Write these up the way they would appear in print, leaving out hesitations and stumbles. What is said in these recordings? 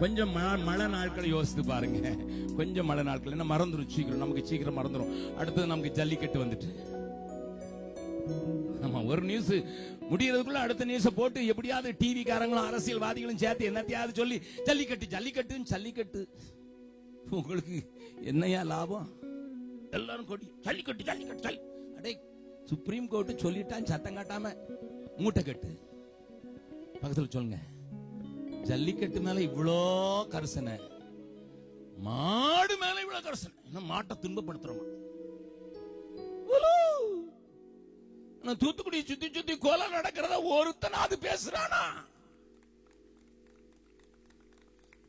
கொஞ்சம் மழை நாட்களை யோசித்து பாருங்க. கொஞ்சம் மழை நாட்கள் என்ன மறந்துடும், சீக்கிரம் நமக்கு சீக்கிரம் மறந்துடும். அடுத்தது நமக்கு ஜல்லிக்கட்டு வந்துட்டு, ஆமா, ஒரு நியூஸ் முடியறதுக்குள்ள அடுத்த நியூஸ போட்டு எப்படியாவது டிவி காரங்களும் அரசியல்வாதிகளும் சேர்த்து என்னத்தையாவது சொல்லி ஜல்லிக்கட்டு ஜல்லிக்கட்டு ஜல்லிக்கட்டு. உங்களுக்கு என்னையா லாபம்? எல்லாரும் கொடி ஜல்லிக்கட்டு ஜல்லிக்கட்டு. அடே, சுப்ரீம் கோர்ட் சொல்லிட்டான், சத்தம் காட்டாம மூட்டை கட்டு. பக்கத்துல சொல்லுங்க, ஜல்லிக்கட்டு மேல இவ்வளோ கரிசனை, மாடு மேல இவ்வளவு கரிசனை. என்ன மாட்டை துன்பப்படுத்துறோமா? தூத்துக்குடி சுத்தி சுத்தி கொலை நடக்கிறத ஒருத்தனாவது பேசுறானா?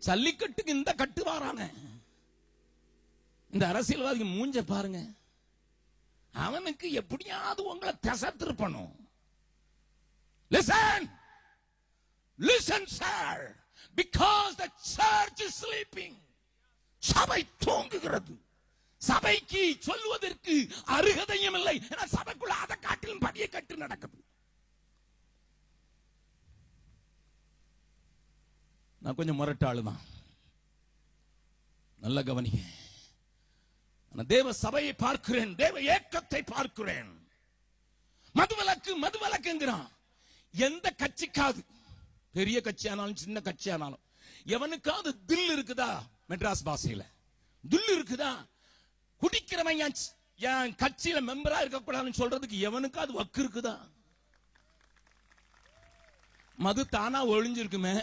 ஜல்லிக்கட்டுக்கு இந்த கட்டு வாரான இந்த அரசியல்வாதி மூஞ்ச பாருங்க. அவனுக்கு எப்படியாவது உங்களை திசை திருப்பணும். Listen! Listen, sir, because the church is sleeping. சபை தூங்குகிறது. சபைக்கு சொல்வதற்கு அருகதையும் இல்லை. ஏன்னா சபைக்குள்ள அதை காட்டிலும் படிய கட்டு நடக்குது. நான் கொஞ்சம் முரட்டாளுதான், நல்ல கவனிங்க. தேவ சபையை பார்க்கிறேன், தேவ ஏக்கத்தை பார்க்கிறேன். மதுவிலக்கு மதுவிலக்குங்கிறான். எந்த கட்சிக்காவது, பெரிய கட்சியானாலும் சின்ன கட்சியானாலும், எவனுக்காவது தில் இருக்குதா? மெட்ராஸ் பாஷையில தில் இருக்குதா? குடிக்கிறவன் என் கட்சியில மெம்பரா இருக்கக்கூடாதுன்னு சொல்றதுக்கு எவனுக்காவது வக்கு இருக்குதா? மது தானா ஒழிஞ்சிருக்குமே.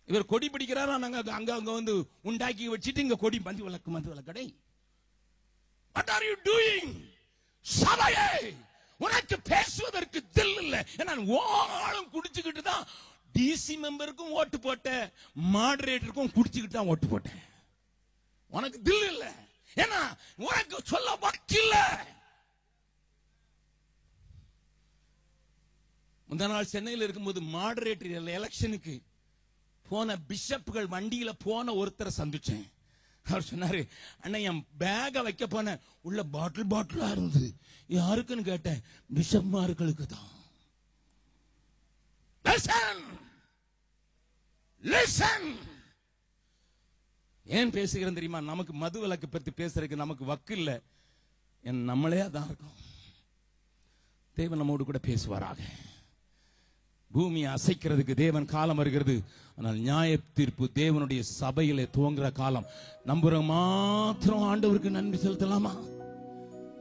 இவர் கொடி பிடிக்கிறாரா? நாங்க அங்க அங்க வந்து உண்டாக்கி வச்சுட்டு இங்க கொடி மது விலக்கு மது விலக்கடை. What are you doing? சபையே, உனக்கு பேசுவதற்கு தில் இல்லை. ஓளும் குடிச்சுக்கிட்டு தான் டிசி மெம்பருக்கும் ஓட்டு போட்டேன், மாடரேட்டருக்கும் குடிச்சுக்கிட்டு தான் ஓட்டு போட்டேன். உனக்கு தில் இல்ல, ஏன்னா உனக்கு சொல்ல வக்கில்ல. முந்தா நாள் சென்னையில் இருக்கும்போது மாடரேட்டர் எலெக்ஷனுக்கு போன பிஷப்புகள் வண்டியில போன ஒருத்தரை சந்திச்சேன். அவர் சொன்னாரு, அண்ணா என் பேக வைக்க போன உள்ள பாட்டில் பாட்டிலா இருந்தது. யாருக்குன்னு கேட்டேன், பிஷப்மார்களுக்கு தான். ஏன் பேசுகிறேன் தெரியுமா? நமக்கு மது விலக்கு பத்தி பேசுறதுக்கு நமக்கு வக்கு இல்ல, நம்மளே அதான் இருக்கும். தேவன் நம்மோடு கூட பேசுவாராக. பூமியை அசைக்கிறதுக்கு தேவன் காலம் வருகிறது. ஆனால் நியாய தீர்ப்பு தேவனுடைய சபையிலே துவங்குற காலம். நம்புற மாத்திரம் ஆண்டவருக்கு நன்றி செலுத்தலாமா?